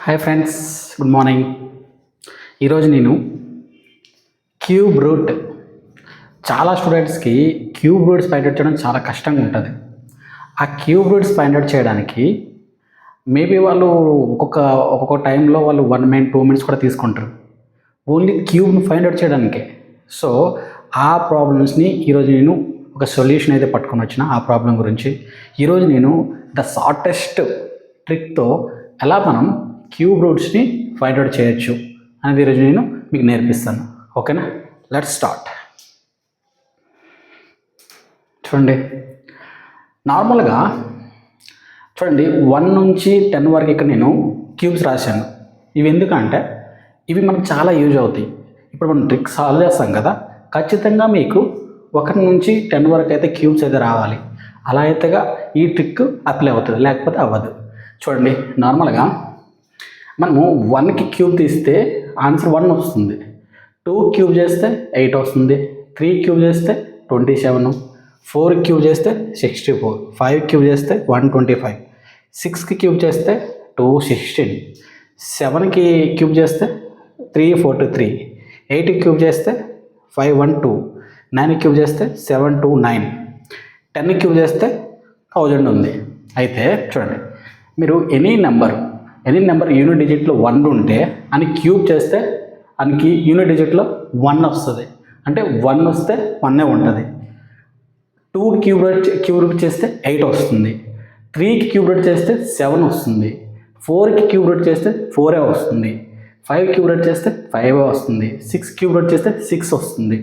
Hi friends, good morning. ఈరోజు నేను cube root, చాలా స్టూడెంట్స్కి క్యూబ్ రూట్స్ ఫైండ్ అవుట్ చేయడం చాలా కష్టంగా ఉంటుంది. ఆ క్యూబ్ రూట్స్ ఫైండ్ అవుట్ చేయడానికి మేబీ వాళ్ళు ఒక్కొక్క టైంలో వాళ్ళు 1 minute 2 minutes కూడా తీసుకుంటారు ఓన్లీ క్యూబ్ని ఫైండ్ అవుట్ చేయడానికే. సో ఆ ప్రాబ్లమ్స్ని ఈరోజు నేను ఒక సొల్యూషన్ అయితే పట్టుకొని వచ్చిన. ఆ ప్రాబ్లం గురించి ఈరోజు నేను ద షార్టెస్ట్ ట్రిక్తో ఎలా మనం క్యూబ్ రూట్స్ని ఫైండ్ అవుట్ చేయొచ్చు అనేది ఈరోజు నేను మీకు నేర్పిస్తాను. ఓకేనా, లెట్స్ స్టార్ట్. చూడండి, నార్మల్గా చూడండి 1 నుంచి 10 వరకు ఇక్కడ నేను క్యూబ్స్ రాశాను. ఇవి ఎందుకంటే ఇవి మనకు చాలా యూజ్ అవుతాయి. ఇప్పుడు మనం ట్రిక్ సాల్వ్ చేస్తాం కదా, ఖచ్చితంగా మీకు 1 నుంచి 10 వరకు అయితే క్యూబ్స్ అయితే రావాలి. అలా అయితేగా ఈ ట్రిక్ అప్లై అవుతుంది, లేకపోతే అవ్వదు. చూడండి, నార్మల్గా మనము 1కి క్యూబ్ తీస్తే ఆన్సర్ 1 వస్తుంది. 2 క్యూబ్ చేస్తే 8 వస్తుంది. 3 క్యూబ్ చేస్తే 27. 4 క్యూబ్ చేస్తే 64. 5 క్యూబ్ చేస్తే 125. 6కి క్యూబ్ చేస్తే 216. 7కి క్యూబ్ చేస్తే 343. 8కి క్యూబ్ చేస్తే 512. 9కి క్యూబ్ చేస్తే 729. 10కి క్యూబ్ చేస్తే 1000 ఉంది. అయితే చూడండి, మీరు ఎనీ నెంబర్ యూనిట్ డిజిట్లో 1 ఉంటే అని క్యూబ్ చేస్తే అనికి యూనిట్ డిజిట్లో 1 వస్తుంది. అంటే 1 వస్తే 1 ఉంటుంది. 2కి క్యూబ్ రూట్ చేస్తే 8 వస్తుంది. 3కి క్యూబ్ రూట్ చేస్తే 7 వస్తుంది. 4కి క్యూబ్ రూట్ చేస్తే 4 వస్తుంది. 5 క్యూబ్ రూట్ చేస్తే 5 వస్తుంది. 6 క్యూబ్ రూట్ చేస్తే 6 వస్తుంది.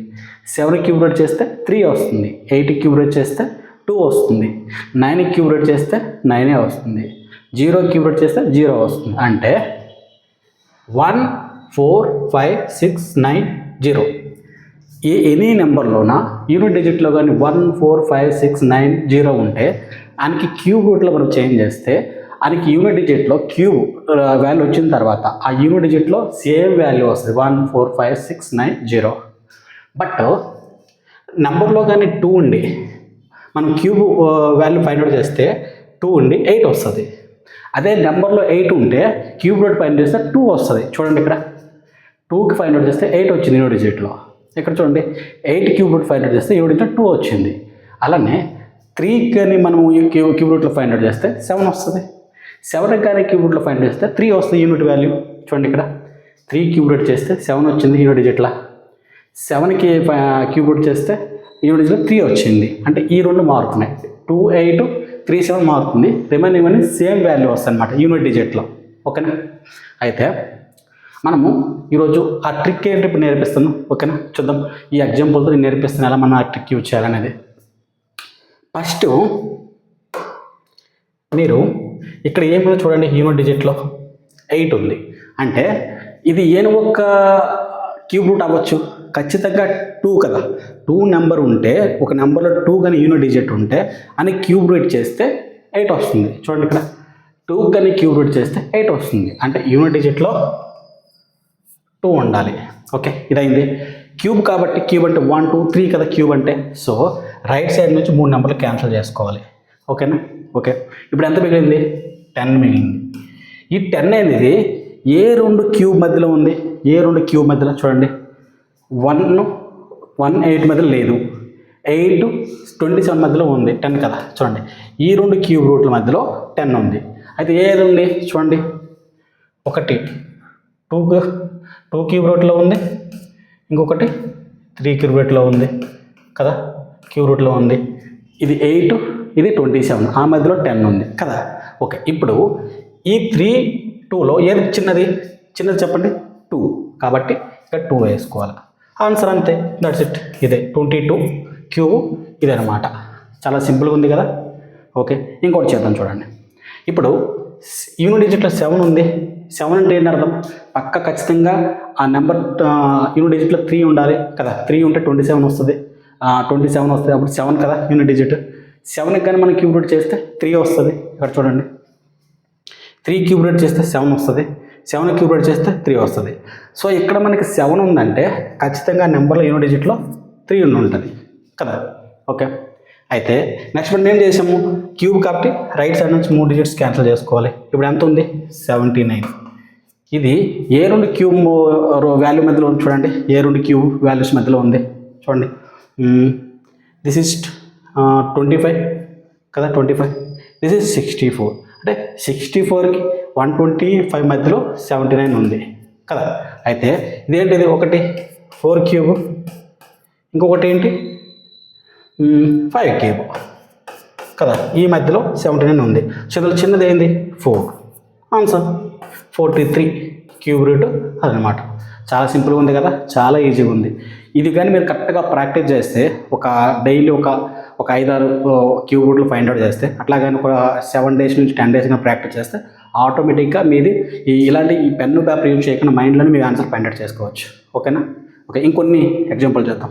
7 క్యూబ్ రూట్ చేస్తే 3 వస్తుంది. 8 క్యూబ్ రూట్ చేస్తే 2 వస్తుంది. 9 క్యూబ్ రూట్ చేస్తే 9 వస్తుంది. 0 క్యూబ్ రూట్ చేస్తే 0 వస్తుంది. అంటే 1 4 5 6 9 0 ఎనీ నెంబర్లోన యూనిట్ డిజిట్లో కానీ 1 4 5 6 9 0 ఉంటే ఆయనకి క్యూబ్ రూట్లో మనం చేంజ్ చేస్తే ఆయనకి యూనిట్ డిజిట్లో క్యూబ్ వాల్యూ వచ్చిన తర్వాత ఆ యూనిట్ డిజిట్లో సేమ్ వాల్యూ వస్తుంది, 1 4 5 6 9 0. బట్ నెంబర్లో కానీ 2 ఉండి మనం క్యూబ్ వాల్యూ ఫైండ్ అవుట్ చేస్తే 2 ఉండి 8 వస్తుంది. అదే నెంబర్లో 8 ఉంటే క్యూబ్ రూట్ ఫైండ్ చేస్తే 2 వస్తుంది. చూడండి, ఇక్కడ 2కి ఫైండ్ అవుట్ చేస్తే 8 వచ్చింది యూనిట్ డిజిట్లో. ఇక్కడ చూడండి, 8 క్యూబ్ రూట్ ఫైండ్ అవుట్ చేస్తే యూనిట్ డిజిట్లో 2 వచ్చింది. అలానే 3కి కానీ మనం క్యూబ్ రూట్లో ఫైండ్ అవుట్ చేస్తే 7 వస్తుంది. 7కి కానీ క్యూబ్ రూట్లో ఫైండ్ చేస్తే 3 వస్తుంది యూనిట్ వాల్యూ. చూడండి, ఇక్కడ 3 క్యూబ్ రూట్ చేస్తే 7 వచ్చింది యూనిట్ డిజిట్లో. 7కి క్యూబ్ రూట్ చేస్తే యూనిట్ డిజిట్లో 3 వచ్చింది. అంటే ఈ 2 మారుతున్నాయి. 2 8 3 7 మారుతుంది. రిమైనింగ్ అని సేమ్ వాల్యూ వస్తుంది అనమాట యూనిట్ డిజిట్లో. ఓకేనా, అయితే మనము ఈరోజు ఆ ట్రిక్ ఏంటి ఇప్పుడు నేర్పిస్తాను. ఓకేనా, చూద్దాం. ఈ ఎగ్జాంపుల్తో నేను నేర్పిస్తాను ఎలా మనం ఆ ట్రిక్ యూజ్ చేయాలనేది. ఫస్ట్ మీరు ఇక్కడ ఏముందో చూడండి, యూనిట్ డిజిట్లో 8 ఉంది. అంటే ఇది ఏను ఒక క్యూబ్ రూట్ అవ్వచ్చు, ఖచ్చితంగా 2 కదా. 2 నెంబర్ ఉంటే ఒక నెంబర్లో 2 కానీ యూనిట్ డిజిట్ ఉంటే అని క్యూబ్ రూట్ చేస్తే 8 వస్తుంది. చూడండి, ఇక్కడ 2 కానీ క్యూబ్ రూట్ చేస్తే 8 వస్తుంది. అంటే యూనిట్ డిజిట్లో 2 ఉండాలి. ఓకే, ఇదైంది. క్యూబ్ కాబట్టి క్యూబ్ అంటే 1 2 3 కదా క్యూబ్ అంటే. సో రైట్ సైడ్ నుంచి 3 నెంబర్లు క్యాన్సిల్ చేసుకోవాలి. ఓకేనా, ఓకే. ఇప్పుడు ఎంత మిగిలింది? 10 మిగిలింది. ఈ 10 అనేది ఏ 2 క్యూబ్ మధ్యలో ఉంది? ఏ 2 క్యూబ్ మధ్యలో? చూడండి, 1 8 మధ్యలో లేదు, 8 27 మధ్యలో ఉంది. 10 కదా. చూడండి, ఈ 2 క్యూబ్ రూట్ల మధ్యలో 10 ఉంది. అయితే ఏది ఉంది? చూడండి, ఒకటి 2 క్యూబ్ రూట్లో ఉంది, ఇంకొకటి 3 క్యూబ్ రూట్లో ఉంది కదా, క్యూబ్ రూట్లో ఉంది. ఇది 8, ఇది 27, ఆ మధ్యలో 10 ఉంది కదా. ఓకే, ఇప్పుడు ఈ 3 2లో ఏది చిన్నది చెప్పండి? 2. కాబట్టి ఇక్కడ 2 వేసుకోవాలి. ఆన్సర్ అంతే, దట్స్ ఇట్. ఇదే 22 క్యూబ్ ఇదనమాట. చాలా సింపుల్గా ఉంది కదా. ఓకే, ఇంకోటి చేద్దాం. చూడండి, ఇప్పుడు యూనిట్ డిజిట్లో 7 ఉంది. 7 అంటే ఏంటి అర్థం? పక్క ఖచ్చితంగా ఆ నెంబర్ యూనిట్ డిజిట్లో 3 ఉండాలి కదా. 3 ఉంటే 27 వస్తుంది. 27 వస్తుంది, అప్పుడు 7 కదా యూనిట్ డిజిట్. 7కి కానీ మనం క్యూబ్ రూట్ చేస్తే 3 వస్తుంది. ఇక్కడ చూడండి, 3 క్యూబ్ రూట్ చేస్తే 7 వస్తుంది. 7 క్యూబ్ రూట్ చేస్తే 3 వస్తుంది. సో ఇక్కడ మనకి 7 ఉందంటే ఖచ్చితంగా నెంబర్లో యూనిట్ డిజిట్లో 3 ఉంటుంది కదా. ఓకే, అయితే నెక్స్ట్ మనం ఏం చేసాము? క్యూబ్ కాబట్టి రైట్ సైడ్ నుంచి 3 డిజిట్స్ క్యాన్సిల్ చేసుకోవాలి. ఇప్పుడు ఎంత ఉంది? 79. ఇది ఏ రెండు క్యూబ్ వాల్యూ మధ్యలో ఉంది చూడండి, ఏ రెండు క్యూబ్ వాల్యూస్ మధ్యలో ఉంది చూడండి. దిస్ ఇస్ 25 కదా, 25. This is 64. అంటే 64కి 125 మధ్యలో 79 ఉంది కదా. అయితే ఇదేంటిది, ఒకటి 4 క్యూబ్, ఇంకొకటి ఏంటి 5 క్యూబ్ కదా. ఈ మధ్యలో 79 ఉంది. సో ఇందులో చిన్నది ఏంది 4. ఆన్సర్ 43 క్యూబ్ రూట్ అదనమాట. చాలా సింపుల్గా ఉంది కదా, చాలా ఈజీగా ఉంది. ఇది కానీ మీరు కరెక్ట్గా ప్రాక్టీస్ చేస్తే ఒక డైలీ ఒక 5-6 క్యూబ్ రూట్లు ఫైండ్ అవుట్ చేస్తే, అట్లాగని ఒక 7 days నుంచి 10 days ప్రాక్టీస్ చేస్తే ఆటోమేటిక్గా మీది ఇలాంటి ఈ పెన్ను పేపర్ యూజ్ చేయకుండా మైండ్లోనే మీ ఆన్సర్ ఫైండ్ అవుట్ చేసుకోవచ్చు. ఓకేనా? ఓకే, ఇంకొన్ని ఎగ్జాంపుల్ చేద్దాం.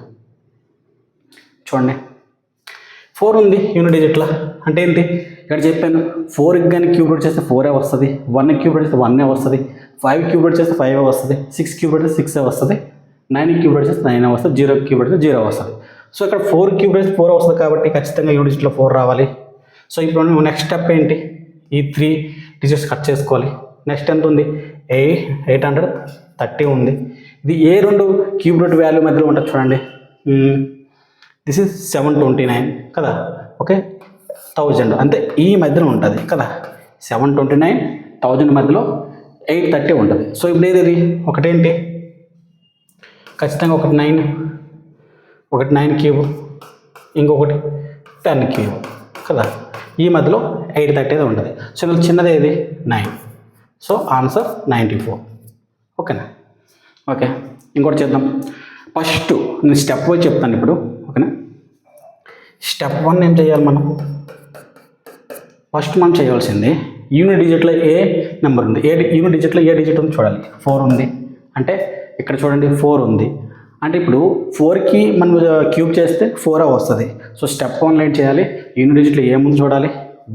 చూడండి, 4 ఉంది యూనిట్ డిజిట్లో. అంటే ఏంటి, ఇక్కడ చెప్పాను 4కి కానీ క్యూబ్ రూట్ చేస్తే 4 వస్తుంది, 1 క్యూబ్ రూట్ చేస్తే 1 వస్తుంది, 5 క్యూబ్ రూట్ చేస్తే 5 వస్తుంది, 6 క్యూబ్ రూట్ చేస్తే 6 వస్తుంది, 9 క్యూబ్ రూట్ చేస్తే 9 వస్తుంది, 0 క్యూబ్ రూట్ చేస్తే 0 వస్తుంది. సో ఇక్కడ 4 క్యూబ్ రూట్ చేస్తే 4 వస్తుంది కాబట్టి ఖచ్చితంగా యూనిట్ డిజిట్లో 4 రావాలి. సో ఇప్పుడు నెక్స్ట్ స్టెప్ ఏంటి, ఈ 3 డిజిట్స్ కట్ చేసుకోవాలి. నెక్స్ట్ ఎంత ఉంది, 830 ఉంది. ఇది ఏ రెండు క్యూబ్ రూట్ వాల్యూ మధ్యలో ఉంటుంది చూడండి. దిస్ ఇస్ 729 కదా. ఓకే, 1000 అంటే ఈ మధ్యలో ఉంటుంది కదా. 729 1000 మధ్యలో 830 ఉంటుంది. సో ఇప్పుడు ఏది, ఒకటేంటి ఖచ్చితంగా ఒకటి 9 క్యూబ్, ఇంకొకటి 10 క్యూబ్ కదా. ఈ మధ్యలో 830 ఉంటుంది. సో ఇందులో చిన్నది ఏది 9. So answer 94. ఓకేనా? ఓకే, ఇంకోటి చేద్దాం. ఫస్ట్ నేను స్టెప్ వైజ్ చెప్తాను ఇప్పుడు. ఓకేనా? స్టెప్ 1 ఏం చేయాలి మనం, ఫస్ట్ మనం చేయాల్సింది యూనిట్ డిజిట్లో ఏ నెంబర్ ఉంది, యూనిట్ డిజిట్లో ఏ డిజిట్ ఉంది చూడాలి. 4 ఉంది అంటే ఇక్కడ చూడండి 4 ఉంది అంటే ఇప్పుడు 4కి మనం క్యూబ్ చేస్తే 4 వస్తుంది. సో స్టెప్ 1 ఏం చేయాలి, యూనిట్ డిజిట్లో ఏముంది చూడాలి.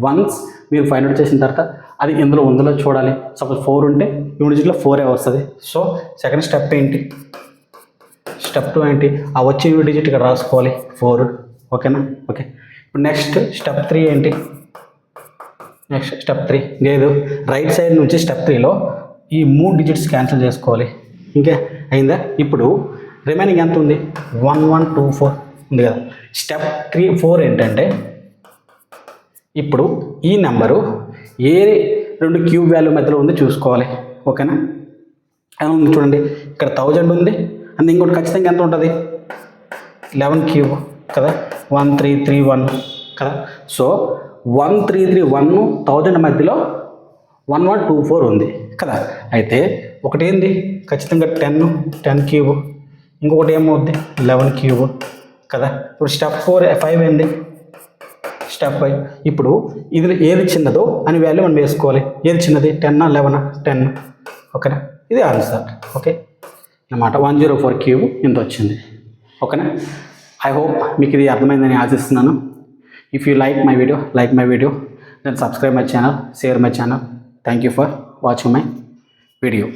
వన్స్ మీరు ఫైండ్ అవుట్ చేసిన తర్వాత అది ఇందులో ఉందో చూడాలి. సపోజ్ 4 ఉంటే యూనిట్ డిజిట్లో 4 వస్తుంది. సో సెకండ్ స్టెప్ ఏంటి, స్టెప్ 2 ఏంటి, ఆ వచ్చే యూనిట్ డిజిట్ ఇక్కడ రాసుకోవాలి 4. ఓకేనా? ఓకే, ఇప్పుడు నెక్స్ట్ స్టెప్ 3 ఏంటి, నెక్స్ట్ స్టెప్ 3 లేదు, రైట్ సైడ్ నుంచి స్టెప్ 3లో ఈ 3 డిజిట్స్ క్యాన్సిల్ చేసుకోవాలి. ఇంకా అయిందా? ఇప్పుడు రిమైనింగ్ ఎంత ఉంది, 1124 ఉంది కదా. స్టెప్ 4 ఏంటంటే ఇప్పుడు ఈ నెంబరు ఏ రెండు క్యూబ్ వాల్యూ మధ్యలో ఉంది చూసుకోవాలి. ఓకేనా? ఎలా ఉంది చూడండి, ఇక్కడ 1000 ఉంది అంటే ఇంకోటి ఖచ్చితంగా ఎంత ఉంటుంది 11 క్యూబ్ కదా, 1331 కదా. సో 1331 1000 మధ్యలో 1124 ఉంది కదా. అయితే ఒకటి ఏంది ఖచ్చితంగా 10 క్యూబ్, ఇంకొకటి ఏమవుద్ది 11 క్యూబ్ కదా. ఇప్పుడు స్టెప్ 5 ఏంది, స్టెప్ 5 ఇప్పుడు ఇది ఏది చిన్నదో అని వాల్యూ మనం వేసుకోవాలి. ఏది చిన్నది 10 11 10. ఓకేనా? ఇది ఆన్సర్. ఓకే అన్నమాట, 104 క్యూబ్ ఇంత వచ్చింది. ఓకేనా? ఐ హోప్ మీకు ఇది అర్థమైందని ఆశిస్తున్నాను. If you like my video then subscribe my channel, share my channel. Thank you for watching my video.